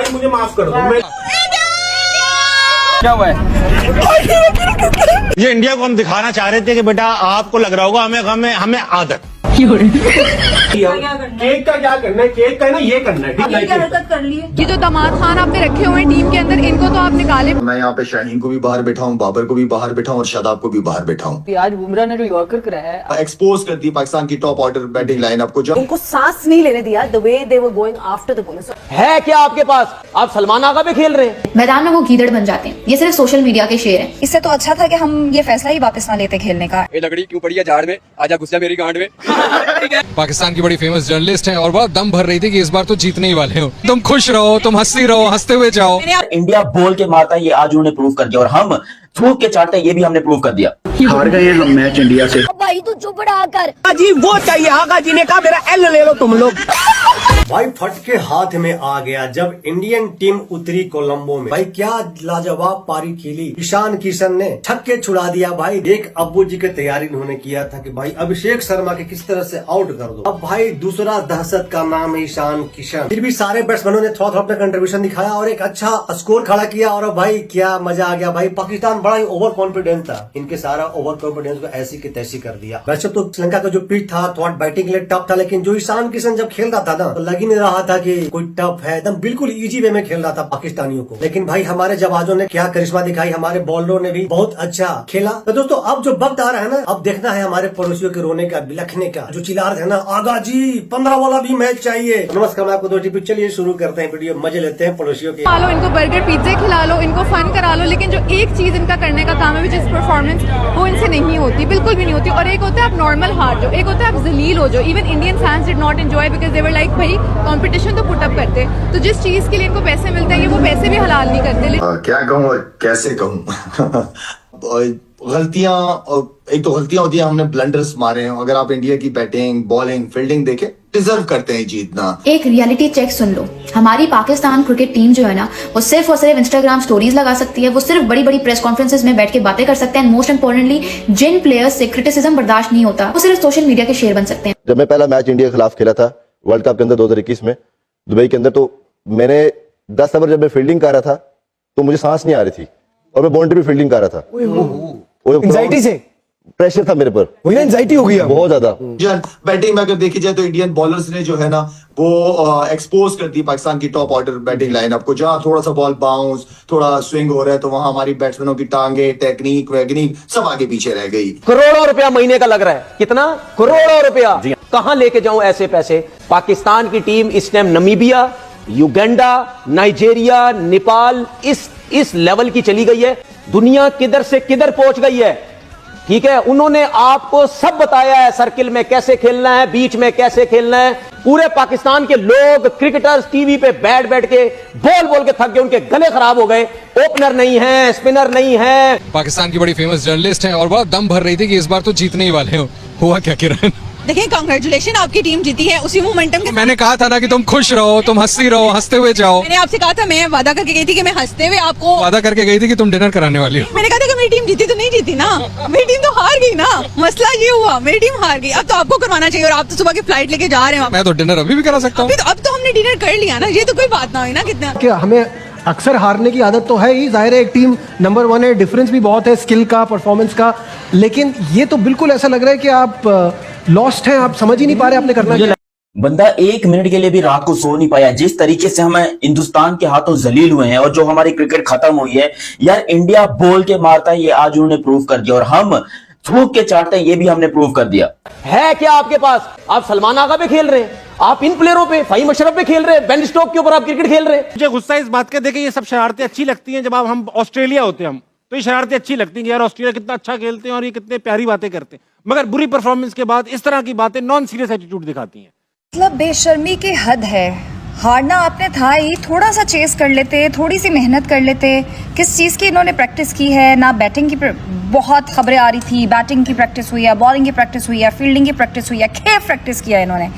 भाई मुझे माफ कर दो। मैं क्या हुआ है? ये इंडिया को हम दिखाना चाह रहे थे कि बेटा आपको लग रहा होगा हमें हमें आदत। केक का क्या करना है? केक का है ना ये करना है, ठीक है? हरकत कर ली है। ये जो दामाद खान आपने रखे हुए हैं टीम के अंदर, इनको तो आप निकाले। मैं यहाँ पे शाहीन को भी बाहर बैठा हूँ, बाबर को भी बाहर बैठा हूँ और शादाब को भी बाहर बैठा हूँ। आज बुमराह ने जो यॉर्कर कराया है, एक्सपोज कर दी पाकिस्तान की टॉप ऑर्डर बैटिंग लाइनअप को। जो उनको सांस नहीं लेने दिया, the way they were going after the bowlers. है क्या आपके पास? आप सलमान आगा पे खेल रहे हैं। मैदान में वो गीदड़ बन जाते हैं। ये सिर्फ सोशल मीडिया के शेर हैं। इससे तो अच्छा था कि हम ये फैसला ही वापस ना लेते खेलने का। ये लकड़ी क्यों पड़ी है झाड़ में? आजा गुस्सा मेरी गांड में। पाकिस्तान की बड़ी फेमस जर्नलिस्ट हैं और बहुत दम भर रही थी कि इस बार तो जीतने ही वाले हो। तुम खुश रहो, तुम हंसती रहो, हंसते हुए जाओ। इंडिया बोल के मारता है, ये आज उन्होंने प्रूव कर दिया, और हम थूक के चाटते हैं, ये भी हमने प्रूव कर दिया। हार गए हम मैच इंडिया से। भाई तू चुप रहा कर। जी वो चाहिए, आगा जी ने कहा मेरा एल ले लो तुम लोग। भाई फट के हाथ में आ गया जब इंडियन टीम उतरी कोलंबो में। भाई क्या लाजवाब पारी खेली। ईशान किशन ने छक्के छुड़ा दिया भाई। एक अब्बू जी की तैयारी इन्होंने किया था कि भाई अभिषेक शर्मा के किस तरह से आउट कर दो। अब भाई दूसरा दहशत का नाम है ईशान किशन। फिर भी सारे बैट्समैनों ने थोड़ा थोड़ा अपना कंट्रीब्यूशन दिखाया और एक अच्छा स्कोर खड़ा किया। और भाई क्या मजा आ गया भाई। पाकिस्तान बड़ा ही ओवर कॉन्फिडेंस था, इनके सारा ओवर कॉन्फिडेंस को ऐसी की तैसी कर दिया। वैसे तो श्रीलंका का जो पिच था थोड़ा बैटिंग के लिए टफ था, लेकिन जो ईशान किशन जब खेल रहा था ना तो लग ही नहीं रहा था कि कोई टफ है। एकदम बिल्कुल इजी वे में खेल रहा था पाकिस्तानियों को। लेकिन भाई हमारे जवानों ने क्या करिश्मा दिखाई, हमारे बॉलरों ने भी बहुत अच्छा खेला। तो दोस्तों अब जो वक्त आ रहा है ना, अब देखना है हमारे पड़ोसियों के रोने का, बिलखने का, जो चिल्ला रहे हैं ना आगा जी 15 वाला भी मैच चाहिए। नमस्कार, मैं आपको दोस्तों चलिए शुरू करते हैं वीडियो। मजे लेते हैं पड़ोसियों के। खा लो इनको, बर्गर पिज्जे खिला लो, इनको फन करा लो, लेकिन जो एक चीज इनका करने का काम है विच इज परफॉर्मेंस, वो इनसे नहीं होती, बिल्कुल भी नहीं होती। और एक होता है आप नॉर्मल हार जाओ, एक होता है आप जलील हो जाओ। Even Indian fans did not enjoy because they were like भाई कंपटीशन तो पुट अप करते। तो जिस चीज के लिए इनको पैसे मिलते हैं ये वो पैसे भी हलाल नहीं करते। क्या कहूँ और कैसे कहूँ। गलतियां, एक तो गलतियां होती है, हमने ब्लंडर्स मारे हैं। अगर आप इंडिया की बैटिंग, बॉलिंग, फील्डिंग देखें, डिजर्व करते हैं जीतना। एक रियलिटी चेक सुन लो। हमारी पाकिस्तान क्रिकेट टीम जो है ना, वो सिर्फ और सिर्फ इंस्टाग्राम स्टोरीज लगा सकती है। वो सिर्फ बड़ी बड़ी प्रेस कॉन्फ्रेंसेस में बैठ के बातें कर सकते हैं। मोस्ट इंपोर्टेंटली जिन प्लेयर्स से क्रिटिसिज्म बर्दाश्त नहीं होता, वो सिर्फ सोशल मीडिया के शेर बन सकते हैं। जब मैं पहला मैच इंडिया के खिलाफ खेला था वर्ल्ड कप के अंदर 2021 में दुबई के अंदर, तो मैंने 10 ओवर जब मैं फील्डिंग कर रहा था तो मुझे सांस नहीं आ रही थी और मैं बाउंड्री भी फील्डिंग कर रहा था। एंजाइटी से प्रेशर था मेरे पर, वही ना एंजाइटी हो गई बहुत ज्यादा। बैटिंग में अगर देखी जाए तो इंडियन बॉलर्स ने जो है ना वो एक्सपोज कर दी पाकिस्तान की टॉप ऑर्डर बैटिंग लाइनअप को। जहां थोड़ा सा बॉल बाउंस, थोड़ा स्विंग हो रहा है, तो वहां हमारी बैट्समैनों की टांगे, टेक्निक वैगनिक सब आगे पीछे रह गई। करोड़ों रुपया महीने का लग रहा है। कितना? करोड़ों रुपया। कहां लेके जाऊं ऐसे पैसे? पाकिस्तान की टीम इस time Namibia, Uganda, Nigeria, Nepal इस लेवल की चली गई है। दुनिया किधर से किधर पहुंच गई है, ठीक है। उन्होंने आपको सब बताया है, सर्किल में कैसे खेलना है, बीच में कैसे खेलना है। पूरे पाकिस्तान के लोग क्रिकेटर्स टीवी पे बैठ बैठ के बोल के थक गए, उनके गले खराब हो गए। ओपनर नहीं है, स्पिनर नहीं है। पाकिस्तान की बड़ी फेमस जर्नलिस्ट हैं और बहुत दम भर रही थी कि इस बार तो जीतने ही वाले हो। हुआ क्या किरण? देखिए कांग्रेचुलेशन, आपकी टीम जीती है। उसी मोमेंटम के मैंने कहा था ना कि तुम खुश रहो, तुम हंसती रहो, हंसते हुए जाओ। मैंने आपसे कहा था, मैं वादा करके गई थी कि मैं हंसते हुए आपको वादा करके गई थी कि तुम डिनर कराने वाली हो। मैंने कहा था कि मेरी टीम जीती तो नहीं जीती ना, मेरी टीम तो हार गई ना। मसला ये हुआ, मेरी टीम हार गई। अब तो आपको करवाना चाहिए और आप तो सुबह की फ्लाइट लेके जा रहे हैं। मैं तो डिनर अभी भी करा सकता हूँ। अब तो हमने डिनर कर लिया ना, ये तो कोई बात ना हुई ना। कितना कि हमें अक्सर हारने की आदत तो है ही, जाहिर है एक टीम नंबर 1 है, डिफरेंस भी बहुत है स्किल का, परफॉर्मेंस का। लेकिन ये तो बिल्कुल ऐसा लग रहा है कि आप लॉस्ट हैं, आप समझ ही नहीं पा रहे आपने करना क्या। बंदा 1 मिनट के लिए भी रात को सो नहीं पाया। जिस तरीके से हम हिंदुस्तान के हाथों जलील हुए हैं और जो हमारी क्रिकेट खत्म हुई है, यार इंडिया बोल के मारता है, ये आज उन्होंने प्रूव कर दिया, और हम थूक के चाटते हैं, ये भी हमने प्रूव कर दिया। है क्या आपके पास? आप सलमान आगा पे खेल रहे हैं, आप इन प्लेयरों पे, फहीम अशरफ पे खेल रहे हैं, बेन स्टोक के ऊपर आप क्रिकेट खेल रहे हैं। मुझे गुस्सा इस बात का, देखिए ये सब शरारतें अच्छी लगती हैं। जब हम ऑस्ट्रेलिया होते हैं, हम तो ये शरारतें अच्छी लगती हैं कि यार ऑस्ट्रेलिया कितना अच्छा खेलते हैं और ये कितने प्यारी बातें करते हैं। मगर बुरी परफॉर्मेंस के बाद इस तरह की बातें नॉन सीरियस एटीट्यूड दिखाती हैं। मतलब बेशर्मी की हद है। हारना आपने था ही, थोड़ा सा चेस कर लेते, थोड़ी सी मेहनत कर लेते। किस चीज़ की इन्होंने प्रैक्टिस की है ना? बैटिंग की बहुत खबरें आ रही थी, बैटिंग की प्रैक्टिस हुई है, बॉलिंग की प्रैक्टिस हुई है, फील्डिंग की प्रैक्टिस हुई है, खेल प्रैक्टिस किया इन्होंने।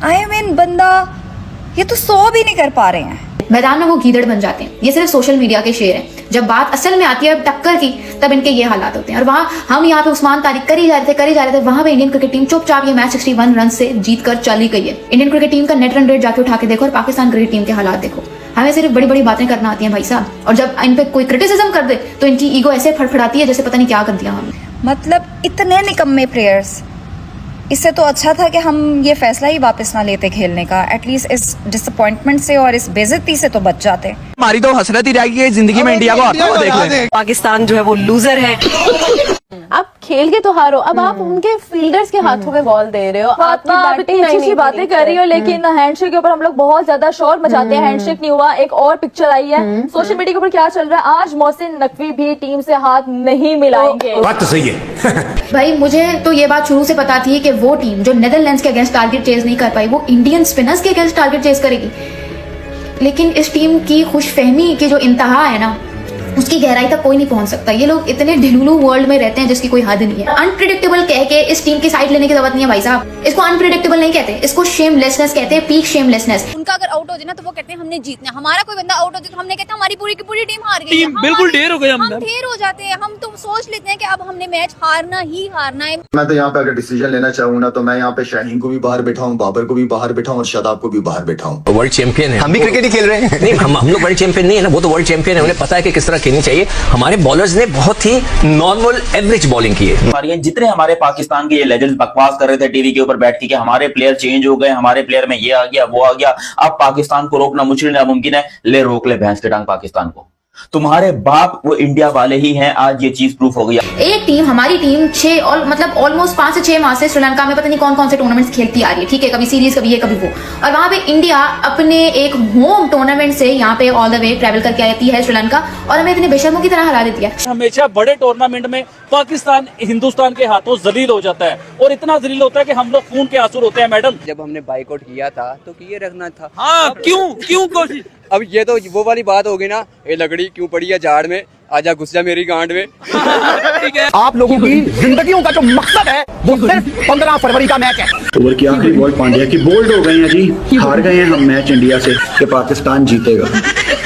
आई मीन बंदा ये तो 100 भी नहीं कर पा रहे हैं। मैदान में वो गीदड़ बन जाते हैं। ये सिर्फ सोशल मीडिया के शेर हैं। जब बात असल में आती है टक्कर की, तब इनके ये हालात होते हैं। और वहाँ हम यहाँ पे उस्मान तारिक करी जा रहे थे, वहाँ पे इंडियन क्रिकेट टीम चुपचाप ये मैच 61 रन से जीत कर चली गई है। इंडियन क्रिकेट टीम का नेट रन रेट जाके उठा के देखो और पाकिस्तान क्रिकेट टीम के हालात देखो। हमें सिर्फ बड़ी बड़ी बातें करना आती हैं भाई साहब, और जब इन पे कोई क्रिटिसिज्म कर दे तो इनकी ईगो ऐसे फड़फड़ाती है जैसे पता नहीं क्या कर दिया हमने। मतलब इतने निकम्मे प्लेयर्स, इससे तो अच्छा था कि हम ये फैसला ही वापस ना लेते खेलने का। एटलीस्ट इस डिसअपॉइंटमेंट से और इस बेइज्जती से तो बच जाते। हमारी तो हसरत ही रहेगी जिंदगी में इंडिया को आता हुआ देख लें। पाकिस्तान जो है वो लूजर है। आप खेल के तो हारो, अब आप उनके फील्डर्स के हाथों में बॉल दे रहे हो, आप इतनी अच्छी बातें कर रही हो, लेकिन हैंडशेक के ऊपर हम लोग बहुत ज्यादा शोर मचाते हैं। हैंडशेक नहीं हुआ। एक और पिक्चर आई है सोशल मीडिया के ऊपर, क्या चल रहा है, आज मोहसिन नकवी भी टीम से हाथ नहीं मिलाएंगे। बात तो सही है। भाई मुझे तो ये बात शुरू से पता थी कि वो टीम जो नेदरलैंड्स के अगेंस्ट टारगेट चेज नहीं कर पाई, वो इंडियन स्पिनर्स के अगेंस्ट टारगेट चेज करेगी। लेकिन इस टीम की खुशफहमी की जो इंतहा है ना, उसकी गहराई तक कोई नहीं पहुंच सकता। ये लोग इतने ढिलुलू वर्ल्ड में रहते हैं जिसकी कोई हद नहीं है। अनप्रिडिक्टेबल कह के इस टीम की साइड लेने की जरूरत नहीं है भाई साहब। इसको अनप्रिडिक्टेबल नहीं कहते, इसको शेमलेसनेस कहते हैं, पीक शेमलेसनेस। उनका अगर आउट हो जाए ना तो वो कहते हैं हमने जीतना, हमारा कोई बंदा आउट हो जाए तो हमने कहते हैं हमारी पूरी की पूरी टीम हार गई है। बिल्कुल ढेर हो गए हम ढेर हो जाते हैं। हम तो सोच लेते हैं कि अब हमने मैच हारना ही हारना है। मैं तो यहाँ पे अगर डिसीजन लेना चाहूँ ना, तो मैं यहाँ पे शाहीन को भी बाहर बैठाऊँ, बाबर को भी बाहर बैठाऊँ और शादाब को भी बाहर बैठाऊँ। वर्ल्ड चैंपियन है, हम भी क्रिकेट ही खेल रहे हैं। नहीं, हम लोग वर्ल्ड चैंपियन नहीं है ना, वो तो वर्ल्ड चैंपियन है, उन्हें पता है कि किस तरह खेलनी चाहिए। हमारे बॉलर्स ने बहुत ही नॉर्मल एवरेज बॉलिंग की है। जितने हमारे पाकिस्तान के ये लेजेंड्स बकवास कर रहे थे टीवी के ऊपर बैठ के कि हमारे प्लेयर चेंज हो गए, हमारे प्लेयर में ये आ गया वो आ गया, अब पाकिस्तान को रोकना मुश्किल नामुमकिन है, ले रोक ले भैंस के टांग पाकिस्तान को। तुम्हारे बाप वो इंडिया वाले ही हैं, आज ये चीज प्रूफ हो गई। एक टीम, हमारी टीम 6 और मतलब ऑलमोस्ट 5 से 6 माह से श्रीलंका में पता नहीं कौन कौन से टूर्नामेंट्स खेलती आ रही है, ठीक है, कभी सीरीज कभी ये कभी वो, और वहां पे इंडिया अपने एक होम टूर्नामेंट से यहाँ पे ऑल द वे ट्रैवल करके आती है श्रीलंका और हमें इतने बेशर्मों की तरह हरा देती है। हमेशा बड़े टूर्नामेंट में पाकिस्तान हिंदुस्तान के हाथों जलील हो जाता है, और इतना जलील होता है कि हम लोग खून के आंसू रोते हैं। मैडम, जब हमने बाइकआउट किया था तो किए रखना था। हाँ, क्यों कोशिश। अब ये तो वो वाली बात होगी ना, ये लकड़ी क्यों पड़ी है झाड़ में, आजा घुस जा मेरी गांड में। ठीक है, आप लोगों की जिंदगियों का जो मकसद है वो सिर्फ 15 फरवरी का मैच है। ओवर की आखिरी बॉल पांड्या की बोल्ड हो गए हैं जी, हार गए हैं हम मैच इंडिया से कि पाकिस्तान जीतेगा।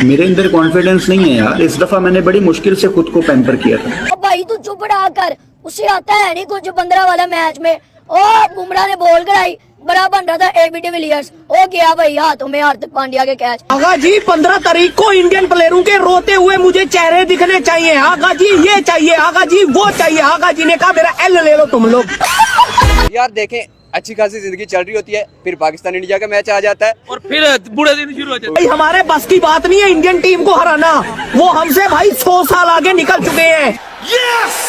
मेरे अंदर कॉन्फिडेंस नहीं है यार, इस दफा मैंने बड़ी मुश्किल से खुद को पैम्पर किया था। भाई तू चुप रहा कर, उसे आता है नहीं कुछ 15 वाला मैच में। और बुमराह ने बॉल कराई, बड़ा बन रहा था एबी डिविलियर्स, हो गया भाई हाथों में हार्दिक पांड्या के कैच। आगा जी 15 तारीख को इंडियन प्लेयरों के रोते हुए मुझे चेहरे दिखने चाहिए। आगा जी ये चाहिए, आगा जी वो चाहिए। आगा जी ने कहा मेरा एल ले लो तुम लोग। यार देखें, अच्छी खासी जिंदगी चल रही होती है, फिर पाकिस्तान इंडिया का मैच आ जाता है और फिर बुरे दिन शुरू हो जाते भाई हमारे बस की बात नहीं है इंडियन टीम को हराना, वो हमसे भाई 100 साल आगे निकल चुके हैं। यस,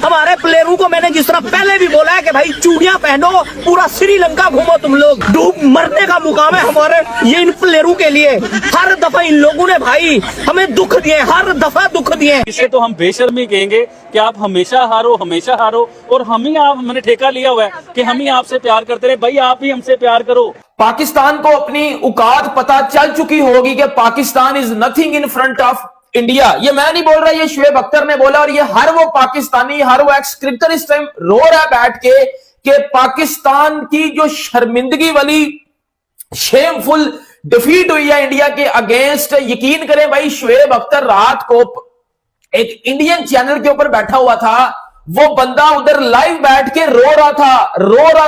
हमारे प्लेयरों को मैंने जिस तरह पहले भी बोला है कि भाई चूड़ियां पहनो, पूरा श्रीलंका घूमो, तुम लोग डूब मरने का मुकाम है हमारे ये इन प्लेयरों के लिए। हर दफा इन लोगों ने भाई हमें दुख दिए, हर दफा दुख दिए। इसे तो हम बेशर्मी कहेंगे कि आप हमेशा हारो, और हमने ठेका लिया हुआ है कि हम ही आपसे प्यार करते रहे। भाई आप ही हमसे प्यार करो। पाकिस्तान को अपनी औकात पता चल चुकी होगी कि Pakistan is nothing in front of India. ये मैं नहीं बोल रहा, ये शुएब अख्तर ने बोला, और ये हर वो पाकिस्तानी, हर वो एक्स क्रिकेटर इस टाइम रो रहा है बैठ के कि पाकिस्तान की जो शर्मिंदगी वाली शेमफुल डिफीट हुई है इंडिया के अगेंस्ट, यकीन करें भाई शुएब अख्तर रात को एक इंडियन चैनल के ऊपर बैठा हुआ था, वो बंदा उधर लाइव बैठ के रो रहा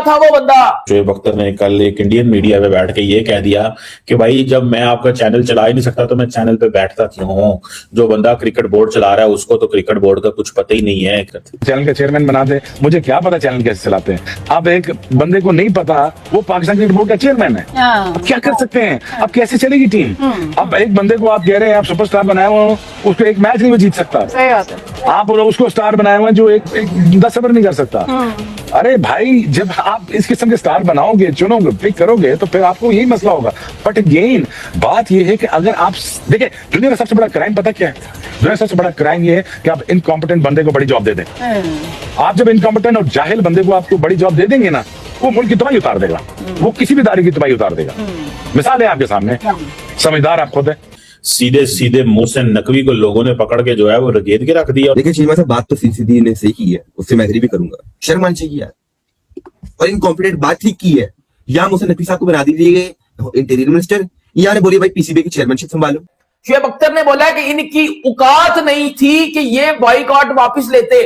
था वो बंदा। शुएब अख्तर ने कल एक इंडियन मीडिया पे बैठ के ये कह दिया कि भाई जब मैं आपका चैनल चला ही नहीं सकता तो मैं चैनल पे बैठता क्यों हूँ। जो बंदा क्रिकेट बोर्ड चला रहा है उसको तो क्रिकेट बोर्ड का कुछ पता ही नहीं है। चैनल के चेयरमैन बना दे, मुझे क्या पता चैनल कैसे चलाते हैं। अब एक बंदे को नहीं पता वो पाकिस्तान क्रिकेट बोर्ड का चेयरमैन है, अब क्या कर सकते हैं, अब कैसे चलेगी टीम। अब एक बंदे को आप कह रहे हैं आप सुपरस्टार बनाए हुए हो, उसको एक मैच नहीं जीत सकता। सही बात है। आप उसको स्टार बनाए हुए जो एक 10 ओवर नहीं कर सकता। अरे भाई जब आप इस किस्म के स्टार बनाओगे, चुनोगे, पिक करोगे तो फिर आपको यही मसला होगा। बट अगेन बात यह है कि अगर आप देखिए दुनिया का सबसे बड़ा क्राइम पता क्या है, दुनिया का सबसे बड़ा क्राइम ये है कि आप इनकॉम्पिटेंट बंदे को बड़ी जॉब दे दें। आप जब इनकॉम्पिटेंट और जाहिल बंदे को आपको बड़ी जॉब दे देंगे ना, वो मुल्क की तबाही उतार देगा, वो किसी भी दायरे की तबाही उतार देगा। मिसाल है आपके सामने, समझदार आप खुद है। सीधे मोहसिन नकवी को लोगों ने पकड़ के जो है वो रगेद के रख दिया। देखिए चीमा साहब, बात तो सीधी ने सही की है, उससे मैं एग्री भी करूंगा, शर्म आनी चाहिए यार, और इनकॉम्पिटेंट बात ठीक की है। या मोहसिन नकवी साहब को बना दीजिए इंटीरियर मिनिस्टर, या ने बोलिए भाई पीसीबी की चेयरमैनशिप संभालो। शुएब अख्तर ने बोला कि इनकी औकात नहीं थी कि ये बॉयकॉट वापस लेते,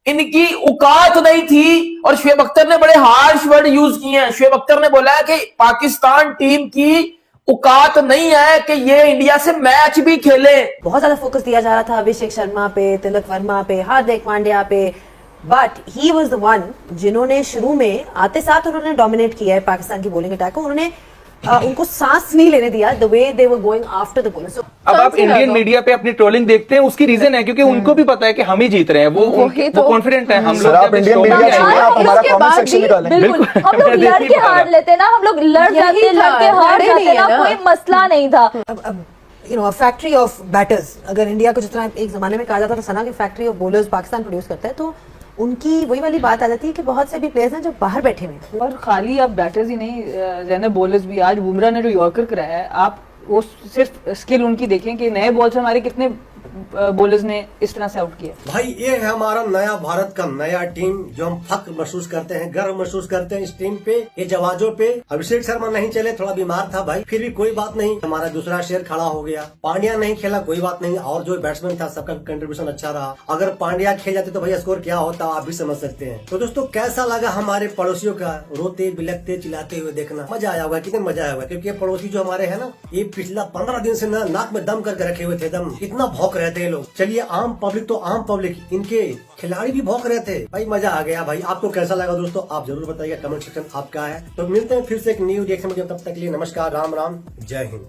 इनकी औकात नहीं थी। और शुएब अख्तर ने बड़े हार्श वर्ड यूज किए हैं। शुएब अख्तर ने बोला कि पाकिस्तान टीम की औकात नहीं है कि ये इंडिया से मैच भी खेले। बहुत ज्यादा फोकस दिया जा रहा था अभिषेक शर्मा पे, तिलक वर्मा पे, हार्दिक पांड्या पे, but he was the one जिन्होंने शुरू में आते साथ उन्होंने डोमिनेट किया है पाकिस्तान की बॉलिंग अटैक को। उन्होंने उनको सांस नहीं लेने दिया, the way they were going after the bowler. अब आप इंडियन मीडिया पे अपनी ट्रोलिंग देखते हैं, उसकी रीजन है क्योंकि उनको भी पता है कि हम ही जीत रहे हैं, वो कॉन्फिडेंट है। हम लोग आप इंडियन मीडिया आप हमारा कमेंट सेक्शन निकालें। बिल्कुल हम लोग लड़के हार लेते ना, हम लोग लड़ जाते, लड़के हार जाते ना, कोई मसला नहीं था। You know factory of batters, अगर इंडिया को जितना एक जमाने में कहा जाता था सना की factory of bowlers Pakistan produce करता है, तो उनकी वही वाली बात आ जाती है कि बहुत से भी प्लेयर्स हैं जो बाहर बैठे हुए हैं। और खाली अब बैटर्स ही नहीं, जैसे बॉलर्स भी, आज बुमराह ने जो यॉर्कर कराया है, आप वो सिर्फ स्किल उनकी देखें कि नए बॉल से हमारे कितने बॉलर्स ने इस तरह से आउट किया। भाई ये है हमारा नया भारत का नया टीम, जो हम फख्र महसूस करते हैं, गर्व महसूस करते हैं इस टीम पे, ये जवाजों पे। अभिषेक शर्मा नहीं चले, थोड़ा बीमार था भाई, फिर भी कोई बात नहीं, हमारा दूसरा शेर खड़ा हो गया। पांड्या नहीं खेला, कोई बात नहीं, और जो बैट्समैन था सबका कंट्रीब्यूशन अच्छा रहा। अगर पांड्या खेल जाते तो भैया स्कोर क्या होता आप भी समझ सकते हैं। तो दोस्तों कैसा लगा हमारे पड़ोसियों का रोते बिलखते चिल्लाते हुए देखना? मजा आया होगा, कितने मजा आया होगा, क्योंकि ये पड़ोसी जो हमारे है ना, ये पिछला 15 दिन से नाक में दम करके रखे हुए थे, दम इतना भौंक रहे थे लोग। चलिए आम पब्लिक तो आम पब्लिक, इनके खिलाड़ी भी भौंक रहे थे भाई, मजा आ गया भाई। आपको कैसा लगा दोस्तों आप जरूर बताइए, कमेंट सेक्शन आपका है। तो मिलते हैं फिर से एक न्यू रिएक्शन में, तब तक के लिए नमस्कार, राम राम, जय हिंद।